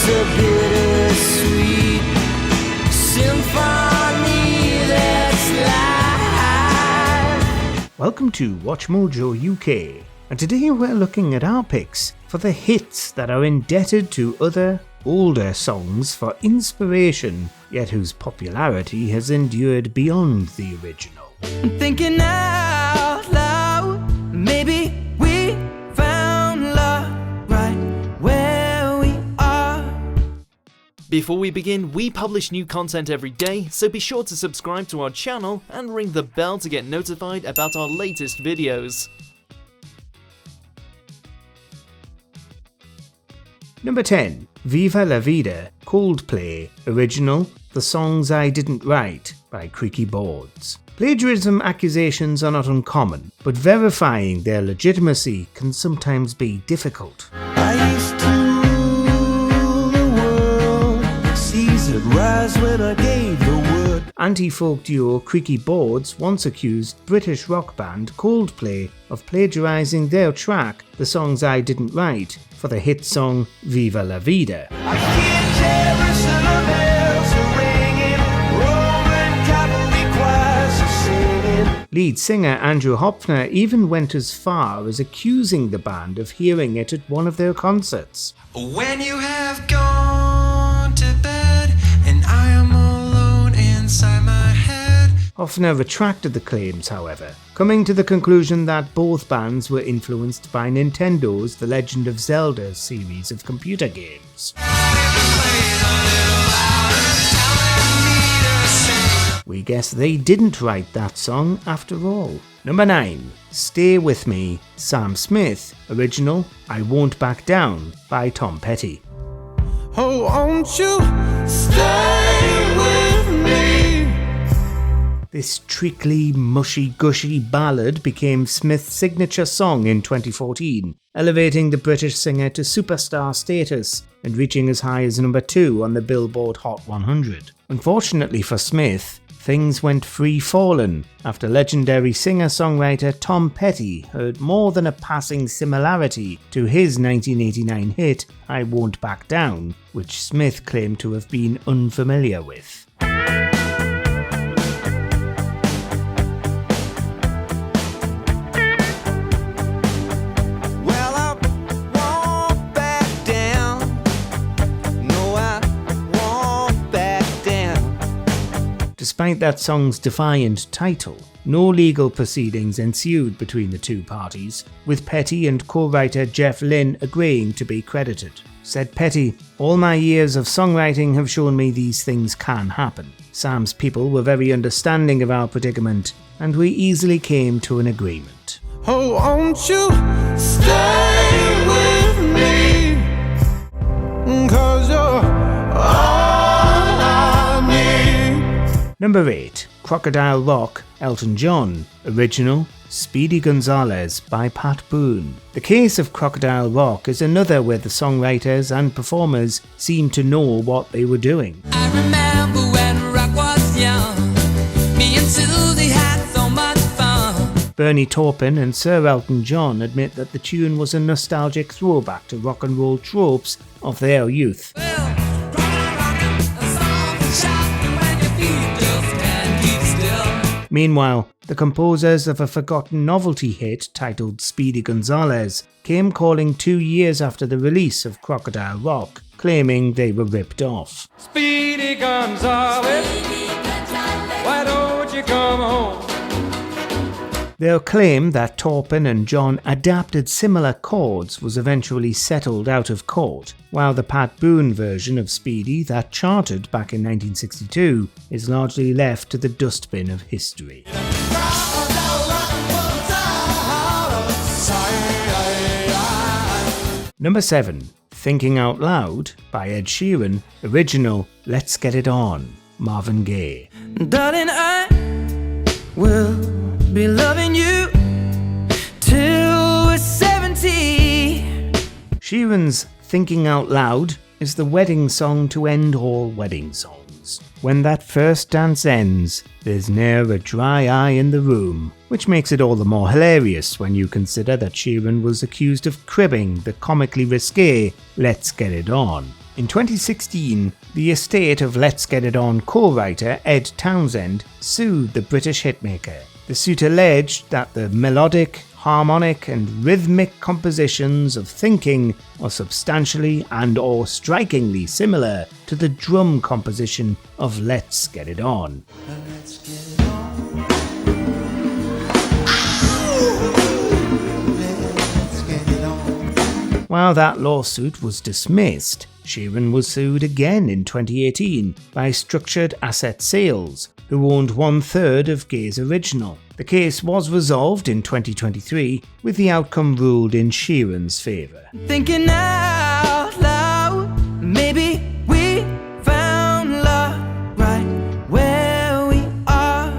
It's a bittersweet symphony that's live. Welcome to WatchMojo UK, and today we're looking at our picks for the hits that are indebted to other, older songs for inspiration, yet whose popularity has endured beyond the original. I'm thinking out loud, maybe we found love right where we are. Before we begin, we publish new content every day, so be sure to subscribe to our channel and ring the bell to get notified about our latest videos. Number 10. Viva la Vida, Coldplay, original, The Songs I Didn't Write, by Creaky Boards. Plagiarism accusations are not uncommon, but verifying their legitimacy can sometimes be difficult. I used to rule the world, seas would rise when I gave the word. Anti-folk duo Creaky Boards once accused British rock band Coldplay of plagiarising their track, The Songs I Didn't Write, for the hit song Viva la Vida. I hear Jerusalem bells are ringing, Roman cavalry choirs are singing. Lead singer Andrew Hopfner even went as far as accusing the band of hearing it at one of their concerts. When you have gone to bed and I am alone inside my head. Hopfner retracted the claims, however, coming to the conclusion that both bands were influenced by Nintendo's The Legend of Zelda series of computer games. We guess they didn't write that song after all. Number 9. Stay With Me, Sam Smith, original, I Won't Back Down, by Tom Petty. Oh, won't you stay with me? This treacly, mushy-gushy ballad became Smith's signature song in 2014, elevating the British singer to superstar status and reaching as high as number 2 on the Billboard Hot 100. Unfortunately for Smith, things went free-falling after legendary singer-songwriter Tom Petty heard more than a passing similarity to his 1989 hit I Won't Back Down, which Smith claimed to have been unfamiliar with. Despite that song's defiant title, no legal proceedings ensued between the two parties, with Petty and co-writer Jeff Lynne agreeing to be credited. Said Petty, "All my years of songwriting have shown me these things can happen. Sam's people were very understanding of our predicament, and we easily came to an agreement." Oh, won't you stay with me? 'Cause you're all I need. Number 8. Crocodile Rock, Elton John, original, Speedy Gonzales by Pat Boone. The case of Crocodile Rock is another where the songwriters and performers seemed to know what they were doing. I remember when rock was young, me and Susie had so much fun. Bernie Taupin and Sir Elton John admit that the tune was a nostalgic throwback to rock and roll tropes of their youth. Meanwhile, the composers of a forgotten novelty hit titled Speedy Gonzales came calling 2 years after the release of Crocodile Rock, claiming they were ripped off. Speedy Gonzales, why don't you come home? Their claim that Taupin and John adapted similar chords was eventually settled out of court, while the Pat Boone version of Speedy that charted back in 1962 is largely left to the dustbin of history. Number 7. Thinking Out Loud by Ed Sheeran, original, Let's Get It On, Marvin Gaye. Darling, I will be loving you till we're 70. Sheeran's Thinking Out Loud is the wedding song to end all wedding songs. When that first dance ends, there's ne'er a dry eye in the room, which makes it all the more hilarious when you consider that Sheeran was accused of cribbing the comically risque Let's Get It On. In 2016, the estate of Let's Get It On co-writer Ed Townsend sued the British hitmaker. The suit alleged that the melodic, harmonic and rhythmic compositions of Thinking are substantially and/or strikingly similar to the drum composition of Let's Get It On. While that lawsuit was dismissed, Sheeran was sued again in 2018 by Structured Asset Sales, who owned 1/3 of Gay's original. The case was resolved in 2023, with the outcome ruled in Sheeran's favour. Thinking out loud, maybe we found love right where we are.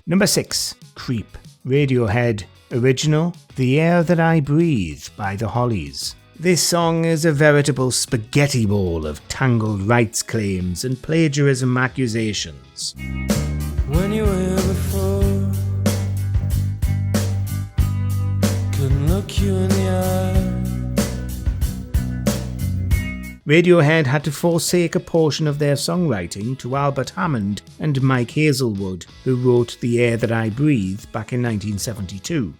Number 6. Creep. Radiohead. Original, The Air That I Breathe by the Hollies. This song is a veritable spaghetti bowl of tangled rights claims and plagiarism accusations. When you were before, couldn't look you in the eye. Radiohead had to forsake a portion of their songwriting to Albert Hammond and Mike Hazelwood, who wrote The Air That I Breathe back in 1972.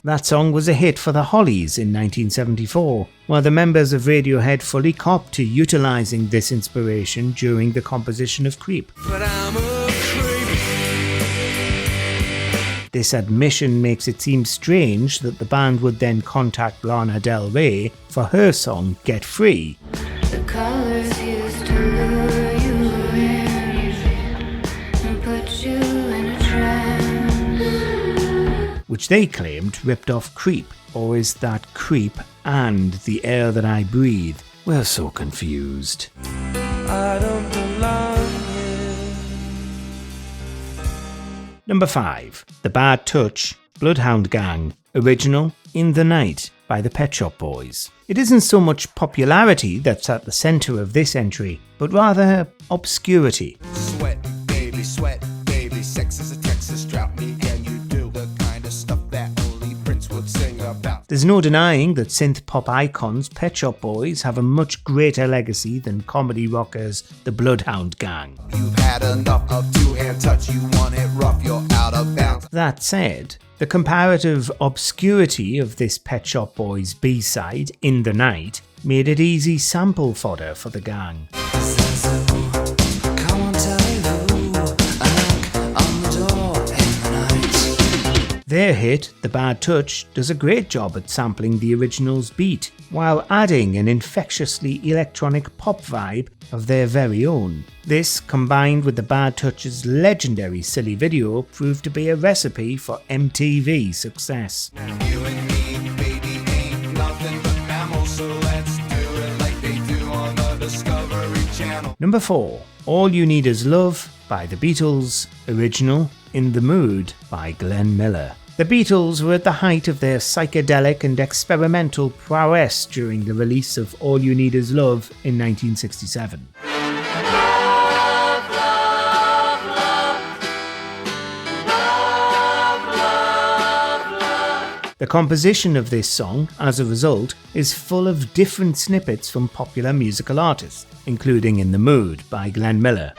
That song was a hit for the Hollies in 1974, while the members of Radiohead fully copped to utilising this inspiration during the composition of Creep. But I'm a creep. This admission makes it seem strange that the band would then contact Lana Del Rey for her song Get Free, The colors used to lure you in and put you in a trance. which they claimed ripped off Creep. Or is that Creep and The Air That I Breathe? We're so confused. I don't belong here. Number 5. The Bad Touch, Bloodhound Gang. Original, In the Night by the Pet Shop Boys. It isn't so much popularity that's at the centre of this entry, but rather obscurity. Sweat, baby, sex is a Texas drought. Me and you do the kind of stuff that only Prince would sing about. There's no denying that synth pop icons Pet Shop Boys have a much greater legacy than comedy rockers the Bloodhound Gang. You've had enough of two-hand touch. You want it rough, you're out of bounds. That said, the comparative obscurity of this Pet Shop Boys B-side, In the Night, made it easy sample fodder for the gang. Come on, tell me who. A knock on the door in the night. Their hit, The Bad Touch, does a great job at sampling the original's beat, while adding an infectiously electronic pop vibe of their very own. This, combined with The Bad Touch's legendary silly video, proved to be a recipe for MTV success. You and me, baby, ain't nothing but mammals, so let's do it like they do on the Discovery Channel. Number 4. All You Need Is Love by the Beatles. Original, In the Mood by Glenn Miller. The Beatles were at the height of their psychedelic and experimental prowess during the release of All You Need Is Love in 1967. The composition of this song, as a result, is full of different snippets from popular musical artists, including In the Mood by Glenn Miller.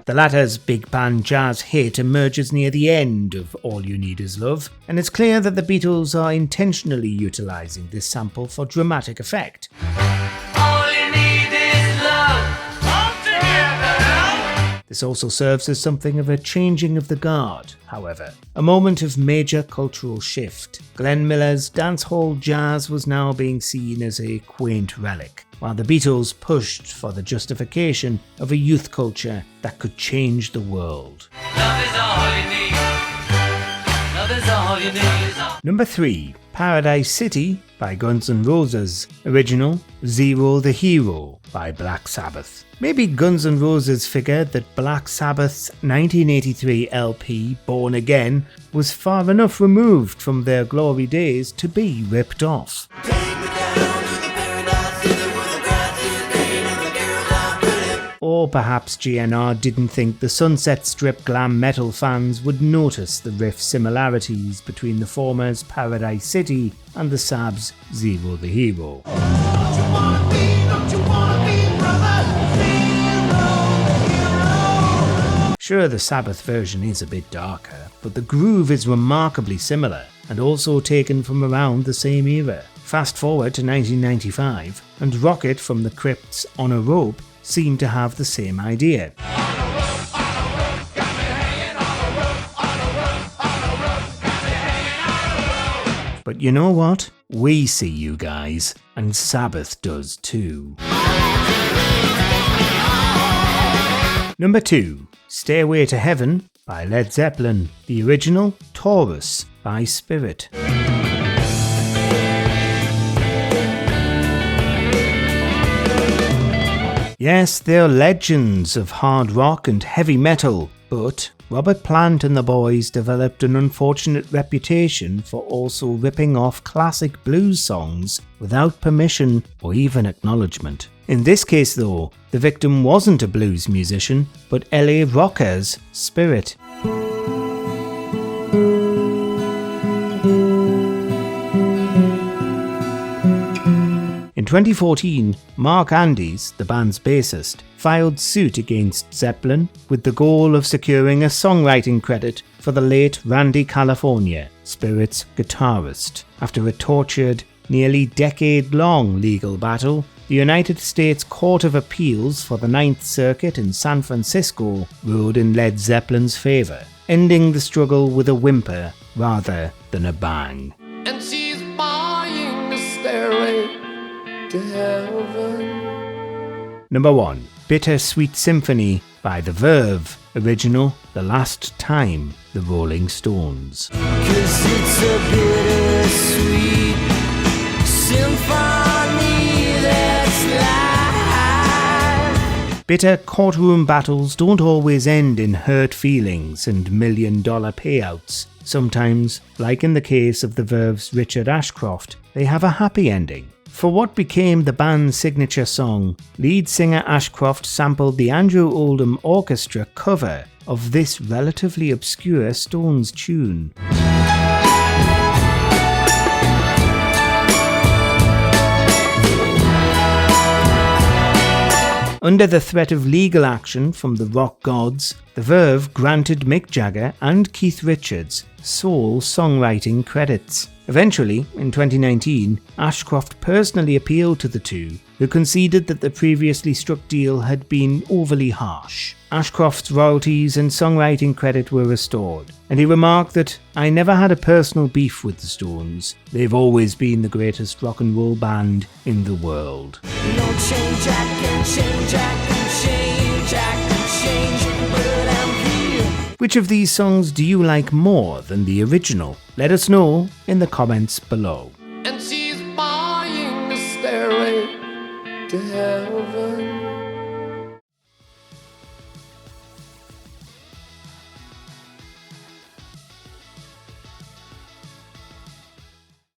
The latter's big band jazz hit emerges near the end of All You Need Is Love, and it's clear that the Beatles are intentionally utilising this sample for dramatic effect. All you need is love. Come together. This also serves as something of a changing of the guard, however, a moment of major cultural shift. Glenn Miller's dancehall jazz was now being seen as a quaint relic, while the Beatles pushed for the justification of a youth culture that could change the world. Love is all you need. Love is all you need. Number 3. Paradise City by Guns N' Roses. Original, Zero the Hero by Black Sabbath. Maybe Guns N' Roses figured that Black Sabbath's 1983 LP, Born Again, was far enough removed from their glory days to be ripped off. Or perhaps GNR didn't think the Sunset Strip glam metal fans would notice the riff similarities between the former's Paradise City and the Sab's Zero the Hero. Sure, the Sabbath version is a bit darker, but the groove is remarkably similar and also taken from around the same era. Fast forward to 1995, and Rocket from the Crypt's On a Rope seemed to have the same idea. But you know what? We see you guys, and Sabbath does too. Number 2. Stairway to Heaven by Led Zeppelin. The original, Taurus by Spirit. Yes, they're legends of hard rock and heavy metal, but Robert Plant and the boys developed an unfortunate reputation for also ripping off classic blues songs without permission or even acknowledgement. In this case though, the victim wasn't a blues musician, but LA rockers Spirit. In 2014, Mark Andes, the band's bassist, filed suit against Zeppelin with the goal of securing a songwriting credit for the late Randy California, Spirit's guitarist. After a tortured, nearly decade-long legal battle, the United States Court of Appeals for the Ninth Circuit in San Francisco ruled in Led Zeppelin's favour, ending the struggle with a whimper rather than a bang. And she's buying the stairway to heaven. Number 1. Bittersweet Symphony by the Verve. Original, The Last Time, The Rolling Stones. 'Cause it's a bittersweet symphony that's life. Bitter courtroom battles don't always end in hurt feelings and million-dollar payouts. Sometimes, like in the case of the Verve's Richard Ashcroft, they have a happy ending. For what became the band's signature song, lead singer Ashcroft sampled the Andrew Oldham Orchestra cover of this relatively obscure Stones tune. Under the threat of legal action from the rock gods, the Verve granted Mick Jagger and Keith Richards sole songwriting credits. Eventually, in 2019, Ashcroft personally appealed to the two, who conceded that the previously struck deal had been overly harsh. Ashcroft's royalties and songwriting credit were restored, and he remarked that, "I never had a personal beef with the Stones. They've always been the greatest rock and roll band in the world." No change, I can change, I can change, I can change, but I'm here. Which of these songs do you like more than the original? Let us know in the comments below. And she's buying the stairway to heaven.